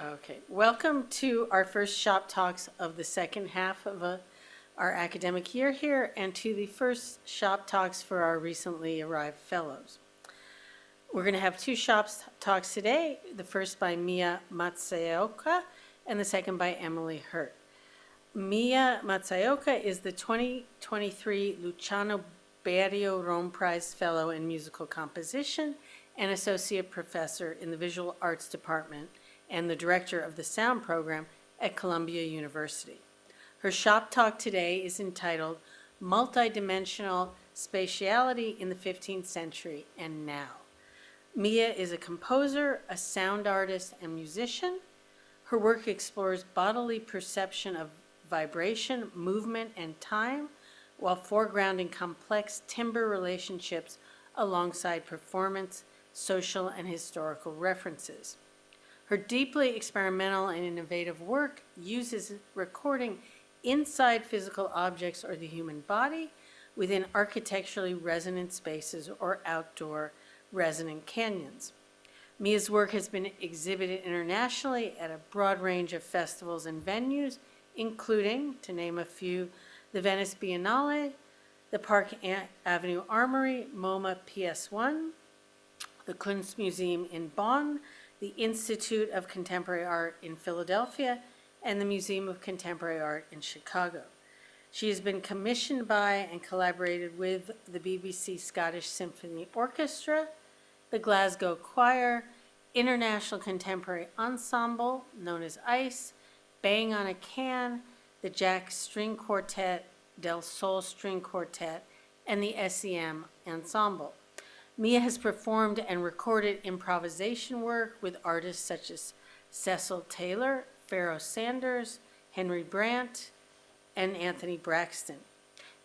Okay, welcome to our first shop talks of the second half of our academic year here, and to the first shop talks for our recently arrived fellows. We're going to have two shop talks today, the first by Miya Masaoka and the second by Emily Hurt. Miya Masaoka is the 2023 Luciano Berio Rome Prize Fellow in Musical Composition and Associate Professor in the Visual Arts Department and the Director of the Sound Program at Columbia University. Her shop talk today is entitled Multidimensional Spatiality in the 15th Century and Now. Miya is a composer, a sound artist, and musician. Her work explores bodily perception of vibration, movement, and time, while foregrounding complex timbre relationships alongside performance, social, and historical references. Her deeply experimental and innovative work uses recording inside physical objects or the human body within architecturally resonant spaces or outdoor resonant canyons. Miya's work has been exhibited internationally at a broad range of festivals and venues, including, to name a few, the Venice Biennale, the Park Avenue Armory, MoMA PS1, the Kunstmuseum in Bonn, the Institute of Contemporary Art in Philadelphia, and the Museum of Contemporary Art in Chicago. She has been commissioned by and collaborated with the BBC Scottish Symphony Orchestra, the Glasgow Choir, International Contemporary Ensemble, known as ICE, Bang on a Can, the Jack String Quartet, Del Sol String Quartet, and the SEM Ensemble. Miya has performed and recorded improvisation work with artists such as Cecil Taylor, Pharoah Sanders, Henry Brandt, and Anthony Braxton.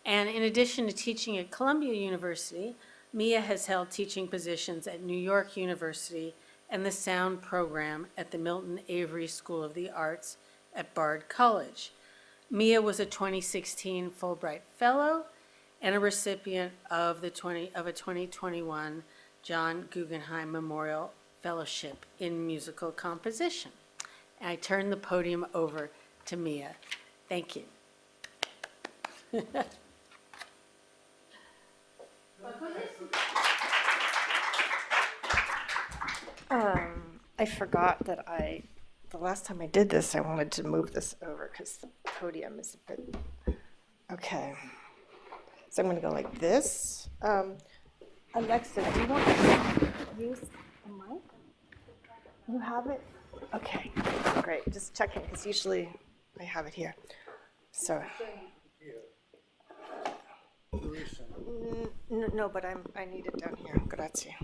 And in addition to teaching at Columbia University, Miya has held teaching positions at New York University and the Sound Program at the Milton Avery School of the Arts at Bard College. Miya was a 2016 Fulbright Fellow and a recipient of a 2021 John Guggenheim Memorial Fellowship in Musical Composition. And I turn the podium over to Miya. Thank you. I forgot that the last time I did this, I wanted to move this over because the podium is a bit, okay. So I'm going to go like this. Alexa, do you want to use the mic? You have it? Okay, great. Just checking because usually I have it here. So. No, but I need it down here. Grazie.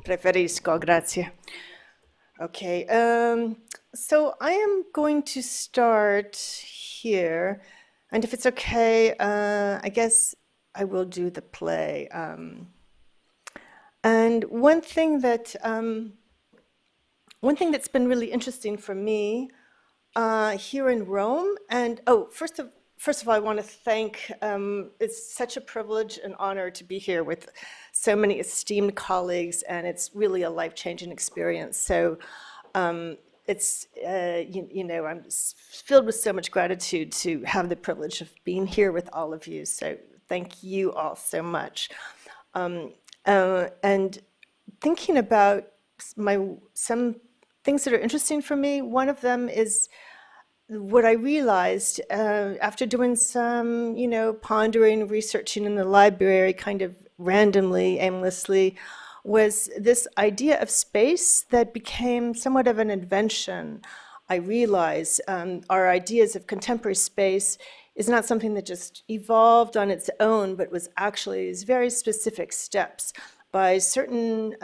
Preferisco, grazie. Okay, so I am going to start here, and if it's okay, I guess I will do the play. And one thing that's been really interesting for me here in Rome, and first of all, I want to thank, it's such a privilege and honor to be here with so many esteemed colleagues, and it's really a life-changing experience. So it's, I'm filled with so much gratitude to have the privilege of being here with all of you. So thank you all so much. And thinking about some things that are interesting for me, one of them is what I realized after doing some, pondering, researching in the library, kind of randomly, aimlessly, was this idea of space that became somewhat of an invention. I realized our ideas of contemporary space is not something that just evolved on its own, but was actually these very specific steps by certain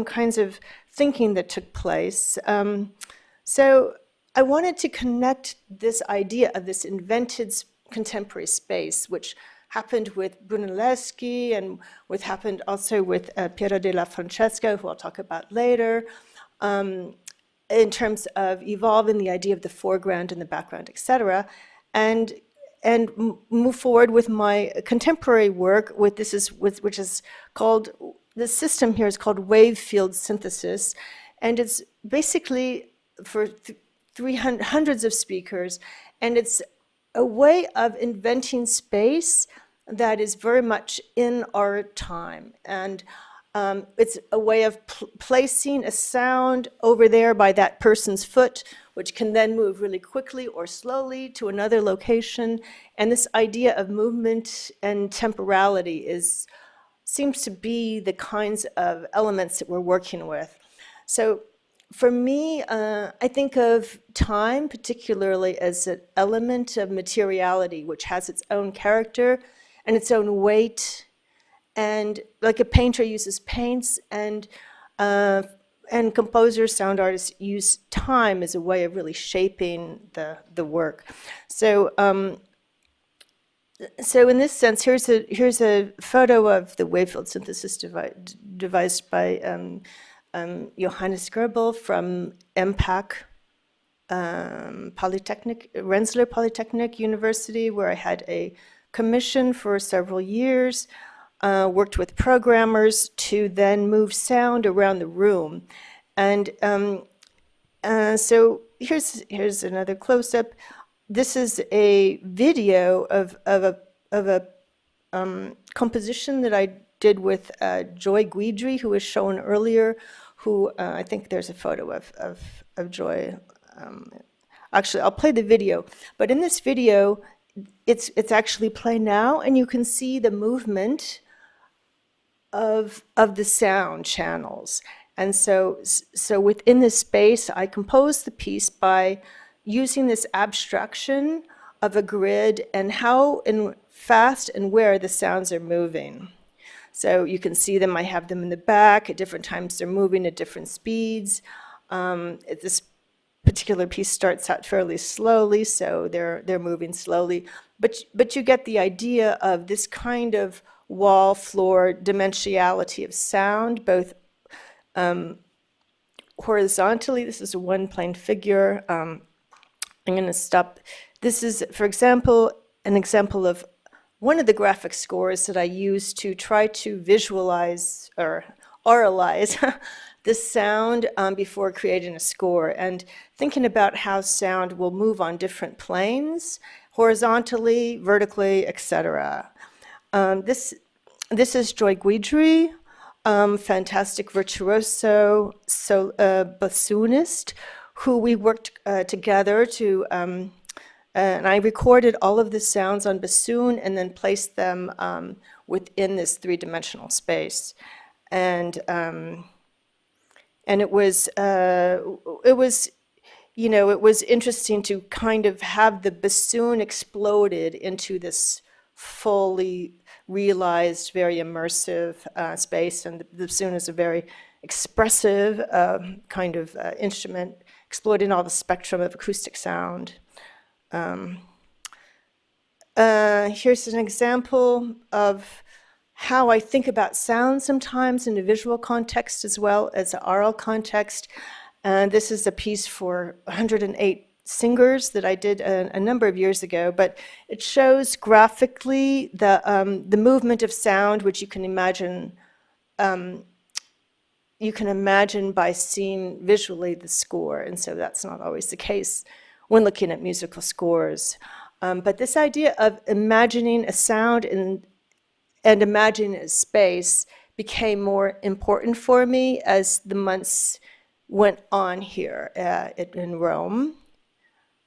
kinds of thinking that took place. So I wanted to connect this idea of this invented contemporary space, which happened with Brunelleschi and what happened also with Piero della Francesca, who I'll talk about later, in terms of evolving the idea of the foreground and the background, etc., and move forward with my contemporary work with which is called, the system here is called wave field synthesis, and it's basically for 300 hundreds of speakers, and it's a way of inventing space that is very much in our time. And it's a way of placing a sound over there by that person's foot, which can then move really quickly or slowly to another location. And this idea of movement and temporality seems to be the kinds of elements that we're working with. So for me, I think of time particularly as an element of materiality, which has its own character and its own weight. And like a painter uses paints, and composers, sound artists use time as a way of really shaping the work. So so in this sense, here's a photo of the wavefield synthesis devised by Johannes Goebbels from MPAC, Polytechnic, Rensselaer Polytechnic University, where I had a commission for several years, worked with programmers to then move sound around the room. And so here's another close-up. This is a video of a composition that I did with Joy Guidry, who was shown earlier, who I think there's a photo of Joy. Actually, I'll play the video. But in this video, it's actually playing now, and you can see the movement of the sound channels. And so within this space, I composed the piece by using this abstraction of a grid and how and fast and where the sounds are moving. So you can see them, I have them in the back, at different times they're moving at different speeds. This particular piece starts out fairly slowly, so they're moving slowly. But you get the idea of this kind of wall, floor, dimensionality of sound, both horizontally. This is a one-plane figure. I'm going to stop. This is, for example, an example of one of the graphic scores that I use to try to visualize or auralize the sound before creating a score, and thinking about how sound will move on different planes, horizontally, vertically, etc. This is Joy Guidry, fantastic virtuoso, bassoonist, who we worked together to, and I recorded all of the sounds on bassoon and then placed them within this three-dimensional space. And it was, you know, it was interesting to kind of have the bassoon exploded into this fully realized, very immersive space. And the bassoon is a very expressive kind of instrument, exploiting all the spectrum of acoustic sound. Here's an example of how I think about sound sometimes in a visual context as well as an oral context. This is a piece for 108 singers that I did a number of years ago, but it shows graphically the movement of sound, which you can imagine by seeing visually the score, and so that's not always the case when looking at musical scores. But this idea of imagining a sound and imagining a space became more important for me as the months went on here in Rome.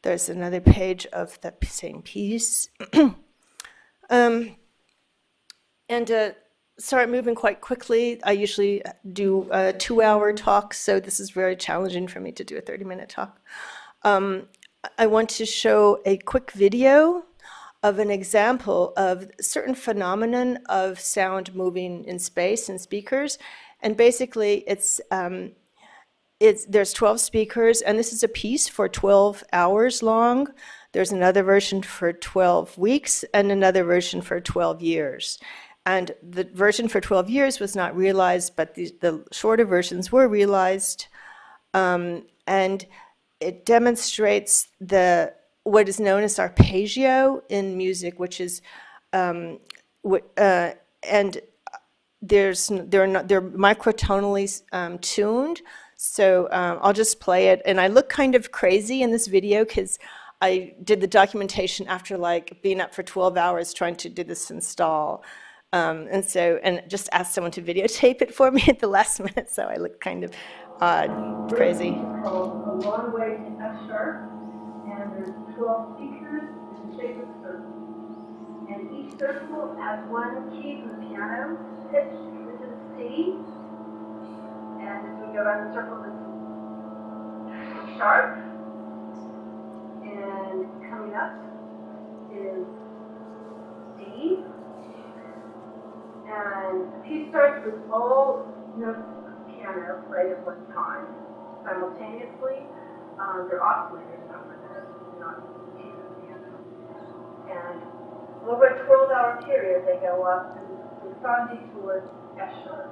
There's another page of the same piece. Sorry, moving quite quickly. I usually do 2-hour talks, so this is very challenging for me to do a 30-minute talk. I want to show a quick video of an example of a certain phenomenon of sound moving in space in speakers. And basically, there's 12 speakers, and this is a piece for 12 hours long. There's another version for 12 weeks and another version for 12 years. And the version for 12 years was not realized, but the shorter versions were realized. And it demonstrates what is known as arpeggio in music, which is, and they're microtonally tuned. So I'll just play it. And I look kind of crazy in this video because I did the documentation after like being up for 12 hours trying to do this install. And just asked someone to videotape it for me at the last minute, so I look kind of crazy. Called A Long Way to F Sharp, and there's 12 speakers in the shape of a circle. And each circle has one key from the piano, pitch, which is C, and as we go around the circle, it's sharp, and coming up is D, and the piece starts with all notes of the piano played at one time, simultaneously. They're oscillators, not keys of the piano. And over a 12-hour period, they go up and responding towards F sharp.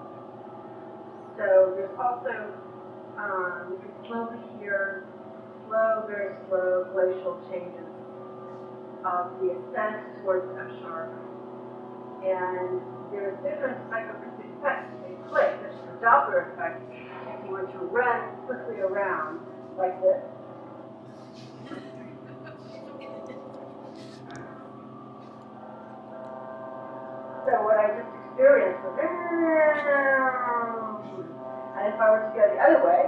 So there's also, you can slowly hear slow, very slow glacial changes of the ascent towards F sharp. And there's different psychoacoustic effects that take place, such as the Doppler effect, if you were to run quickly around like this. So what I just experienced was, and if I were to go the other way,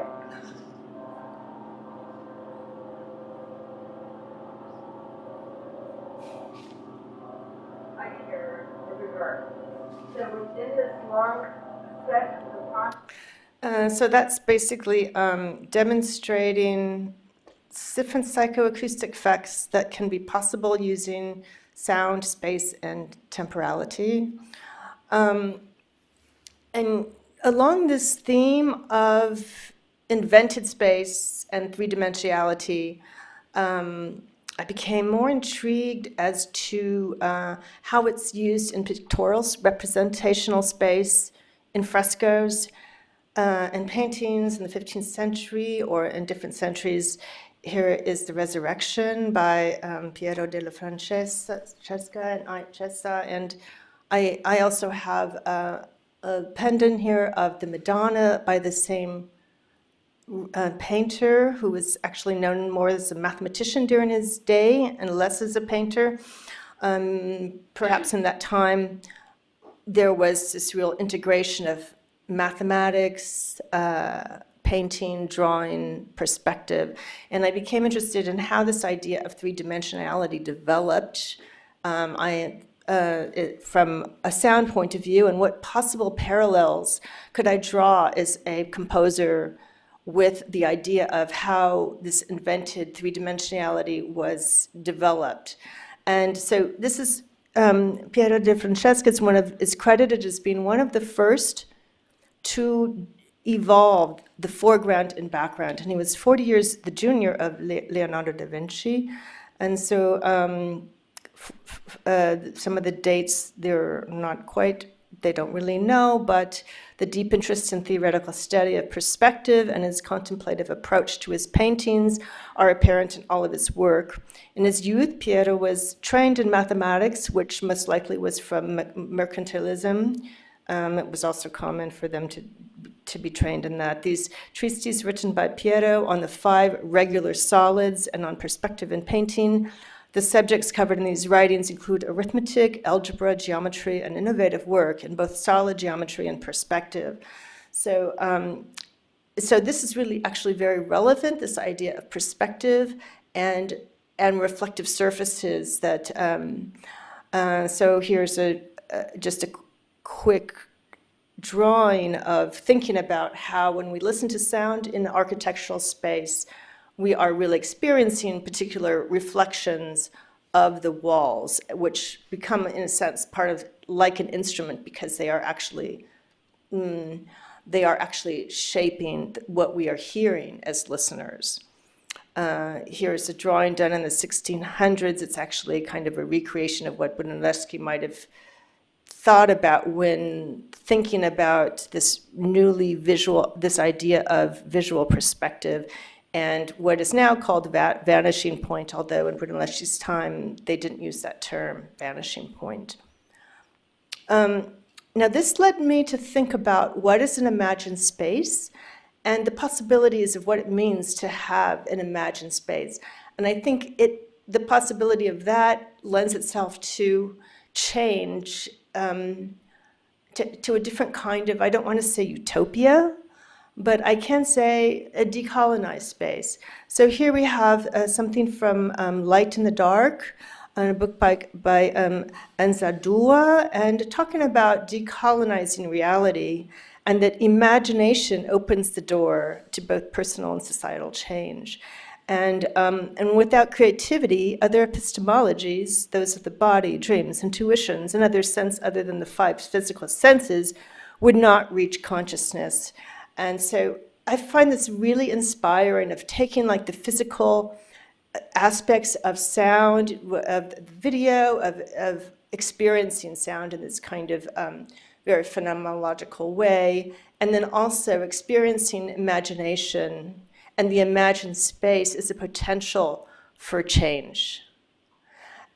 I hear the reverse. So within this long set of response. So that's basically demonstrating different psychoacoustic effects that can be possible using sound, space, and temporality. And along this theme of invented space and three-dimensionality, I became more intrigued as to how it's used in pictorial representational space, in frescoes, and paintings in the 15th century or in different centuries. Here is The Resurrection by Piero della Francesca and I also have a pendant here of the Madonna by the same painter who was actually known more as a mathematician during his day and less as a painter. Perhaps in that time there was this real integration of mathematics, painting, drawing, perspective, and I became interested in how this idea of three-dimensionality developed from a sound point of view, and what possible parallels could I draw as a composer with the idea of how this invented three-dimensionality was developed. And so this is Piero de Francesca is credited as being one of the first to evolve the foreground and background. And he was 40 years the junior of Leonardo da Vinci. And so some of the dates, they're not quite, they don't really know, but the deep interest in theoretical study of perspective and his contemplative approach to his paintings are apparent in all of his work. In his youth, Piero was trained in mathematics, which most likely was from mercantilism. It was also common for them to be trained in that. These treatises written by Piero on the 5 regular solids and on perspective in painting. The subjects covered in these writings include arithmetic, algebra, geometry, and innovative work in both solid geometry and perspective. So, so this is really actually very relevant, this idea of perspective and reflective surfaces that, so here's just a quick drawing of thinking about how when we listen to sound in the architectural space, we are really experiencing particular reflections of the walls, which become, in a sense, part of like an instrument because they are actually shaping what we are hearing as listeners. Here's a drawing done in the 1600s. It's actually kind of a recreation of what Brunelleschi might have thought about when thinking about this this idea of visual perspective and what is now called vanishing point, although in Brunelleschi's time, they didn't use that term, vanishing point. Now this led me to think about what is an imagined space and the possibilities of what it means to have an imagined space. And I think the possibility of that lends itself to change, to a different kind of, I don't want to say utopia, but I can say a decolonized space. So here we have something from Light in the Dark, a book by Anzaldúa, and talking about decolonizing reality, and that imagination opens the door to both personal and societal change. And without creativity, other epistemologies, those of the body, dreams, intuitions, and other sense other than the five physical senses, would not reach consciousness. And so I find this really inspiring, of taking like the physical aspects of sound, of video, of experiencing sound in this kind of very phenomenological way, and then also experiencing imagination and the imagined space as a potential for change.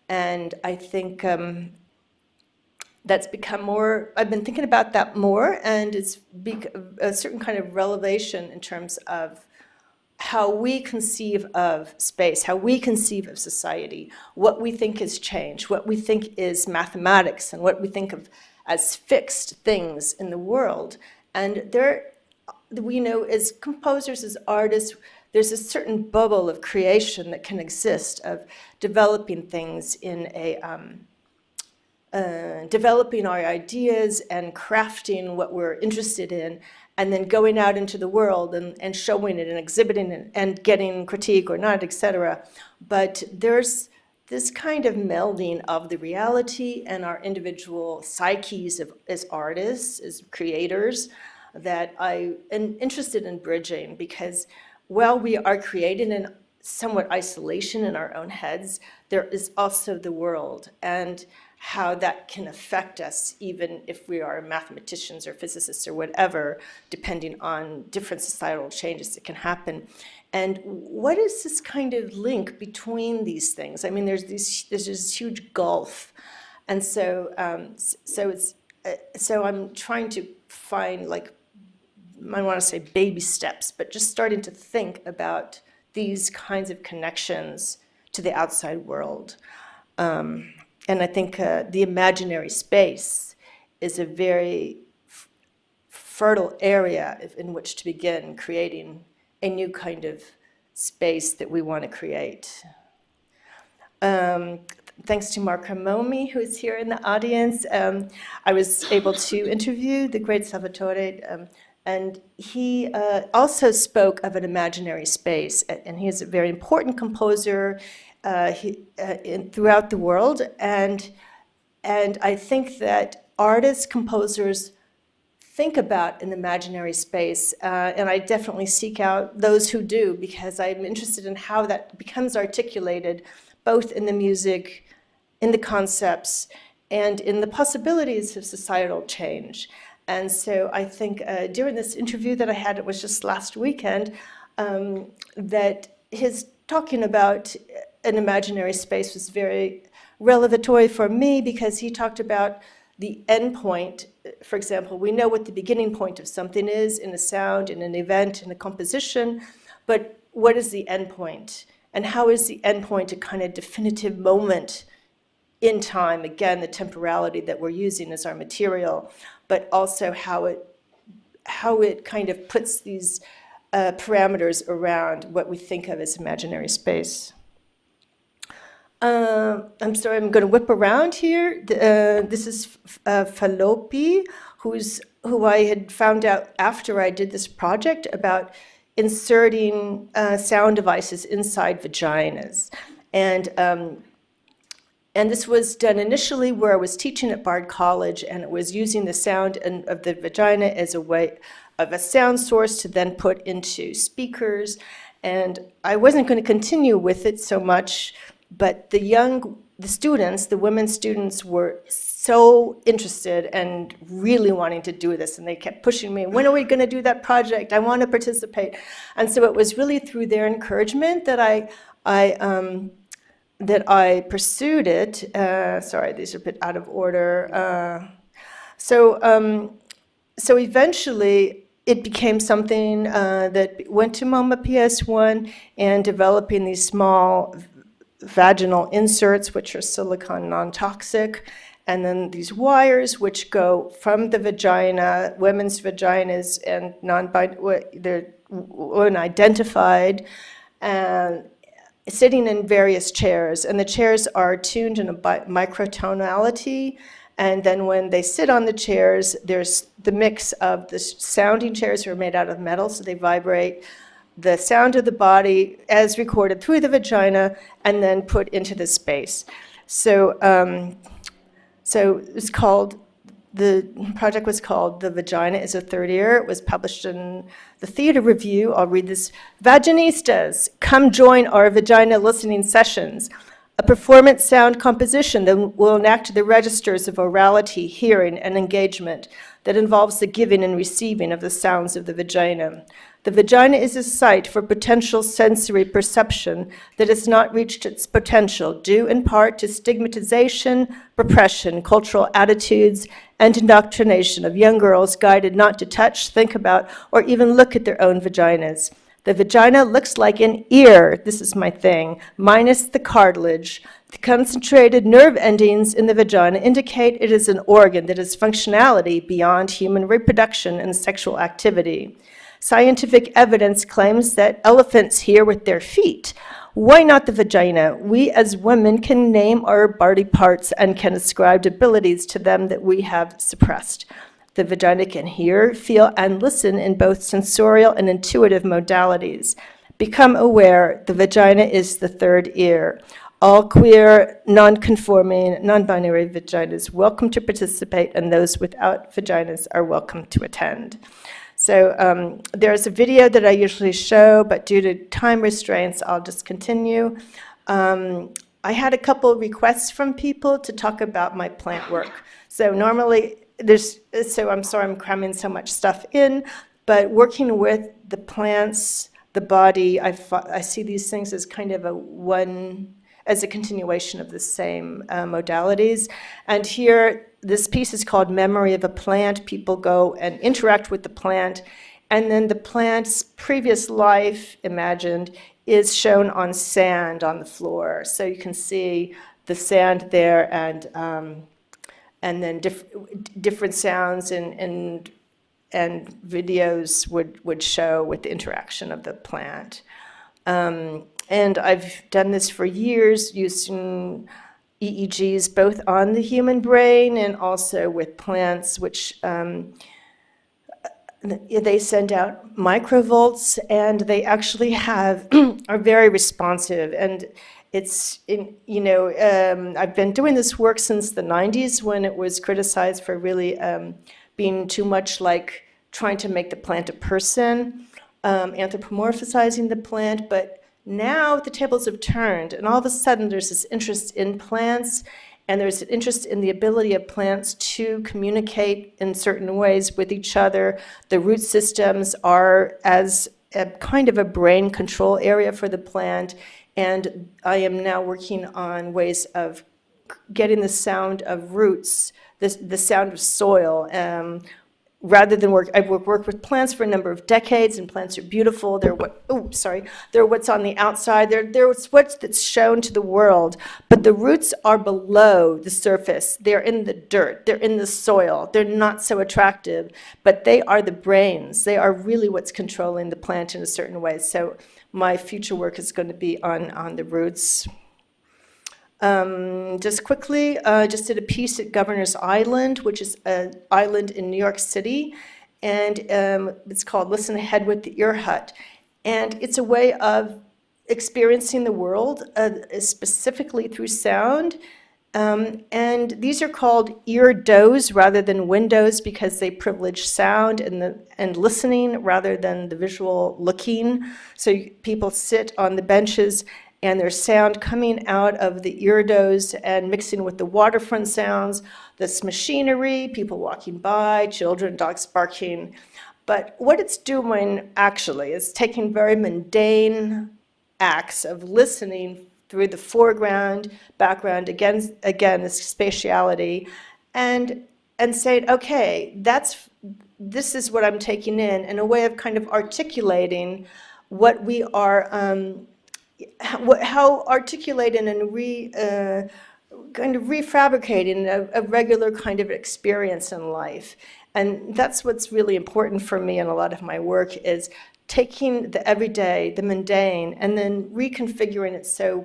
And I think that's become more, I've been thinking about that more, and it's a certain kind of revelation in terms of how we conceive of space, how we conceive of society, what we think is change, what we think is mathematics, and what we think of as fixed things in the world. And we know as composers, as artists, there's a certain bubble of creation that can exist, of developing things in a, developing our ideas and crafting what we're interested in, and then going out into the world and showing it and exhibiting it and getting critique or not, etc. But there's this kind of melding of the reality and our individual psyches as artists, as creators, that I am interested in bridging, because while we are creating in somewhat isolation in our own heads, there is also the world, and how that can affect us, even if we are mathematicians or physicists or whatever, depending on different societal changes that can happen. And what is this kind of link between these things? I mean, there's this huge gulf. And so, so I'm trying to find, like, I want to say baby steps, but just starting to think about these kinds of connections to the outside world. And I think the imaginary space is a very fertile area in which to begin creating a new kind of space that we want to create. Thanks to Mark Ramomi, who is here in the audience. I was able to interview the great Salvatore, and he also spoke of an imaginary space, and he is a very important composer throughout the world, and I think that artists, composers think about an imaginary space, and I definitely seek out those who do, because I'm interested in how that becomes articulated, both in the music, in the concepts, and in the possibilities of societal change. And so I think during this interview that I had, it was just last weekend, that his talking about an imaginary space was very revelatory for me, because he talked about the end point. For example, we know what the beginning point of something is in a sound, in an event, in a composition, but what is the end point? And how is the end point a kind of definitive moment in time? Again, the temporality that we're using as our material, but also how it kind of puts these parameters around what we think of as imaginary space. I'm sorry, I'm going to whip around here. This is Fallopi, who I had found out after I did this project about inserting sound devices inside vaginas. And this was done initially where I was teaching at Bard College, and it was using the sound of the vagina as a way of a sound source to then put into speakers. And I wasn't going to continue with it so much, but the students, the women students, were so interested and really wanting to do this, and they kept pushing me, when are we going to do that project? I want to participate. And so it was really through their encouragement that I pursued it. Sorry, these are a bit out of order. So eventually, it became something that went to MoMA PS1 and developing these small vaginal inserts, which are silicone non-toxic, and then these wires which go from the vagina, women's vaginas, and they're unidentified, and sitting in various chairs. And the chairs are tuned in a microtonality. And then when they sit on the chairs, there's the mix of the sounding chairs are made out of metal, so they vibrate, the sound of the body as recorded through the vagina and then put into the space. So, it's called, the project was called The Vagina is a Third Ear. It was published in the Theater Review. I'll read this. Vaginistas, come join our vagina listening sessions, a performance sound composition that will enact the registers of orality, hearing, and engagement that involves the giving and receiving of the sounds of the vagina. The vagina is a site for potential sensory perception that has not reached its potential, due in part to stigmatization, repression, cultural attitudes, and indoctrination of young girls guided not to touch, think about, or even look at their own vaginas. The vagina looks like an ear, this is my thing, minus the cartilage. The concentrated nerve endings in the vagina indicate it is an organ that has functionality beyond human reproduction and sexual activity. Scientific evidence claims that elephants hear with their feet. Why not the vagina? We as women can name our body parts and can ascribe abilities to them that we have suppressed. The vagina can hear, feel, and listen in both sensorial and intuitive modalities. Become aware, the vagina is the third ear. All queer, non-conforming, non-binary vaginas welcome to participate, and those without vaginas are welcome to attend. So there's a video that I usually show, but due to time restraints, I'll just continue. I had a couple requests from people to talk about my plant work. So normally, I'm sorry I'm cramming so much stuff in, but working with the plants, the body, I see these things as kind of as a continuation of the same modalities. And here, this piece is called Memory of a Plant. People go and interact with the plant, and then the plant's previous life, imagined, is shown on sand on the floor. So you can see the sand there, and then different sounds and videos would show with the interaction of the plant. And I've done this for years using EEGs both on the human brain and also with plants, which they send out microvolts, and they actually are very responsive. And I've been doing this work since the 90s when it was criticized for really being too much like trying to make the plant a person, anthropomorphizing the plant, but now the tables have turned, and all of a sudden there's this interest in plants, and there's an interest in the ability of plants to communicate in certain ways with each other. The root systems are as a kind of a brain control area for the plant, and I am now working on ways of getting the sound of roots, the sound of soil, rather than I've worked with plants for a number of decades, and plants are beautiful. They're what's on the outside. They're what's that's shown to the world. But the roots are below the surface. They're in the dirt. They're in the soil. They're not so attractive, but they are the brains. They are really what's controlling the plant in a certain way. So my future work is going to be on the roots. Just quickly, just did a piece at Governor's Island, which is an island in New York City, and it's called Listen Ahead with the Ear Hut. And it's a way of experiencing the world, specifically through sound. And these are called ear doors rather than windows because they privilege sound and listening rather than the visual looking. So people sit on the benches, and there's sound coming out of the ear doors and mixing with the waterfront sounds, this machinery, people walking by, children, dogs barking. But what it's doing actually is taking very mundane acts of listening through the foreground, background, again, this spatiality, and saying, okay, this is what I'm taking in a way of kind of articulating what we are, how articulating and kind of refabricating a regular kind of experience in life. And that's what's really important for me in a lot of my work, is taking the everyday, the mundane, and then reconfiguring it so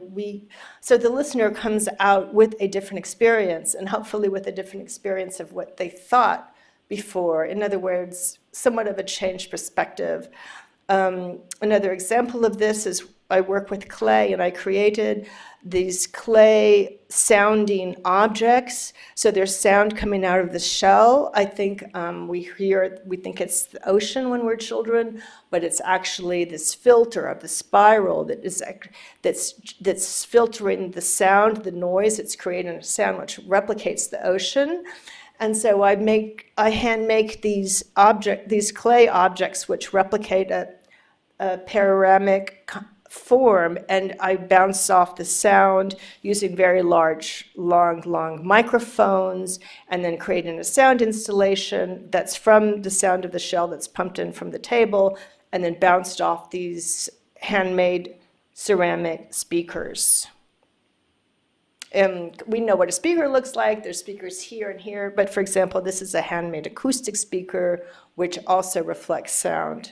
the listener comes out with a different experience, and hopefully with a different experience of what they thought before. In other words, somewhat of a changed perspective. Another example of this is I work with clay, and I created these clay sounding objects. So there's sound coming out of the shell. I think we think it's the ocean when we're children, but it's actually this filter of the spiral that's filtering the sound, the noise. It's creating a sound which replicates the ocean. And so I hand make these clay objects which replicate a panoramic form, and I bounce off the sound using very large, long microphones, and then creating a sound installation that's from the sound of the shell that's pumped in from the table, and then bounced off these handmade ceramic speakers. We know what a speaker looks like. There's speakers here and here, but for example, this is a handmade acoustic speaker, which also reflects sound.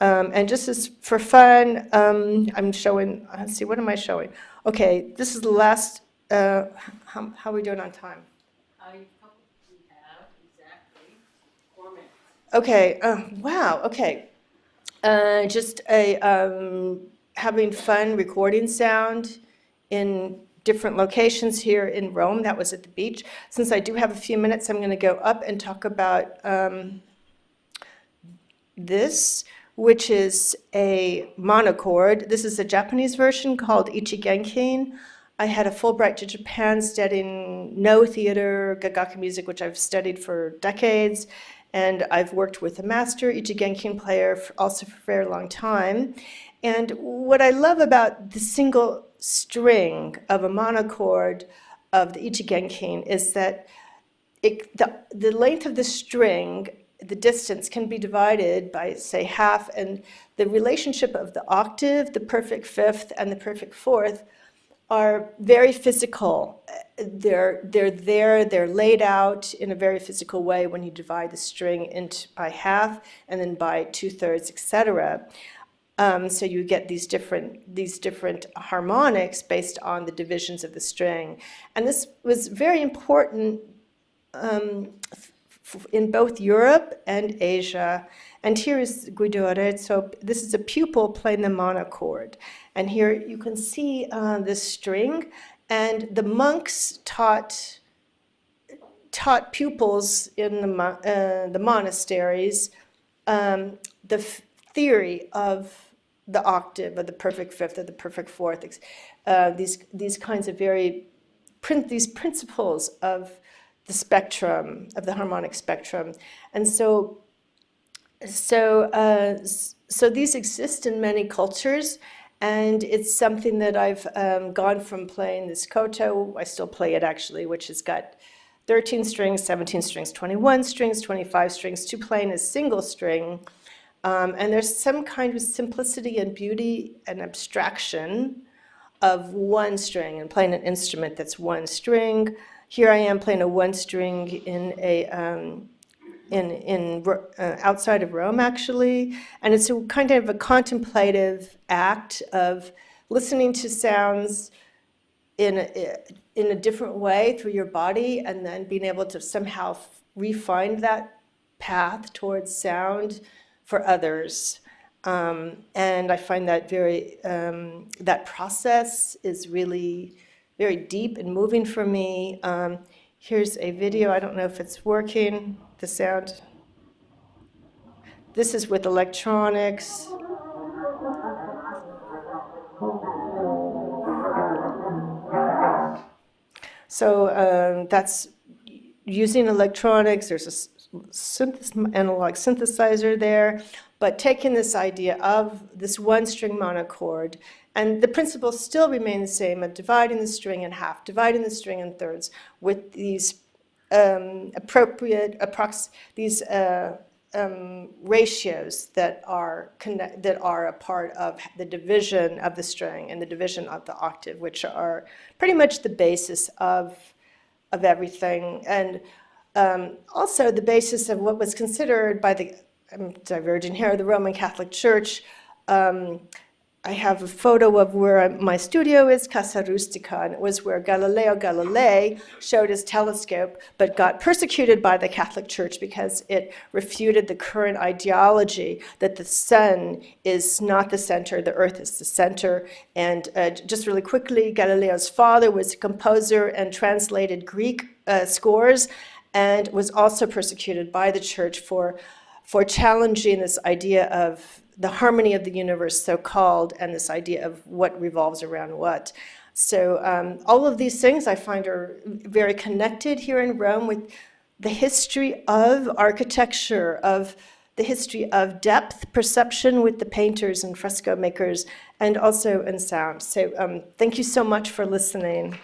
And just as for fun, I'm showing, let's see, what am I showing? Okay, this is the last, how are we doing on time? We have exactly 4 minutes. Okay, wow, okay. Just having fun recording sound in different locations here in Rome. That was at the beach. Since I do have a few minutes, I'm going to go up and talk about this, which is a monochord. This is a Japanese version called Ichigenkin. I had a Fulbright to Japan studying no theater, gagaku music, which I've studied for decades. And I've worked with a master Ichigenkin player also for a very long time. And what I love about the single string of a monochord of the Ichigenkin is that the length of the string, the distance, can be divided by, say, half, and the relationship of the octave, the perfect fifth, and the perfect fourth are very physical. They're laid out in a very physical way when you divide the string by half and then by 2/3, etc. So you get these different harmonics based on the divisions of the string. And this was very important in both Europe and Asia. And here is Guido Arezzo. This is a pupil playing the monochord. And here you can see this string. And the monks taught pupils in the monasteries the theory of the octave, of the perfect fifth, of the perfect fourth, these kinds of these principles of the spectrum, of the harmonic spectrum. And so these exist in many cultures, and it's something that I've gone from playing this koto, I still play it actually, which has got 13 strings, 17 strings, 21 strings, 25 strings, to playing a single string. And there's some kind of simplicity and beauty and abstraction of one string, and playing an instrument that's one string. Here I am playing a one string outside of Rome, actually, and it's a kind of a contemplative act of listening to sounds in a different way through your body, and then being able to somehow refine that path towards sound for others. And I find that that process is really very deep and moving for me. Here's a video. I don't know if it's working, the sound. This is with electronics. So that's using electronics. There's a analog synthesizer there, but taking this idea of this one string monochord, and the principles still remain the same of dividing the string in half, dividing the string in thirds, with these appropriate these ratios that are a part of the division of the string and the division of the octave, which are pretty much the basis of everything, and also the basis of what was considered by the, I'm diverging here, the Roman Catholic Church. I have a photo of where my studio is, Casa Rustica, and it was where Galileo Galilei showed his telescope, but got persecuted by the Catholic Church because it refuted the current ideology that the sun is not the center, the earth is the center. And just really quickly, Galileo's father was a composer and translated Greek scores, and was also persecuted by the church for challenging this idea of the harmony of the universe, so-called, and this idea of what revolves around what. So all of these things I find are very connected here in Rome with the history of architecture, of the history of depth perception with the painters and fresco makers, and also in sound. So thank you so much for listening.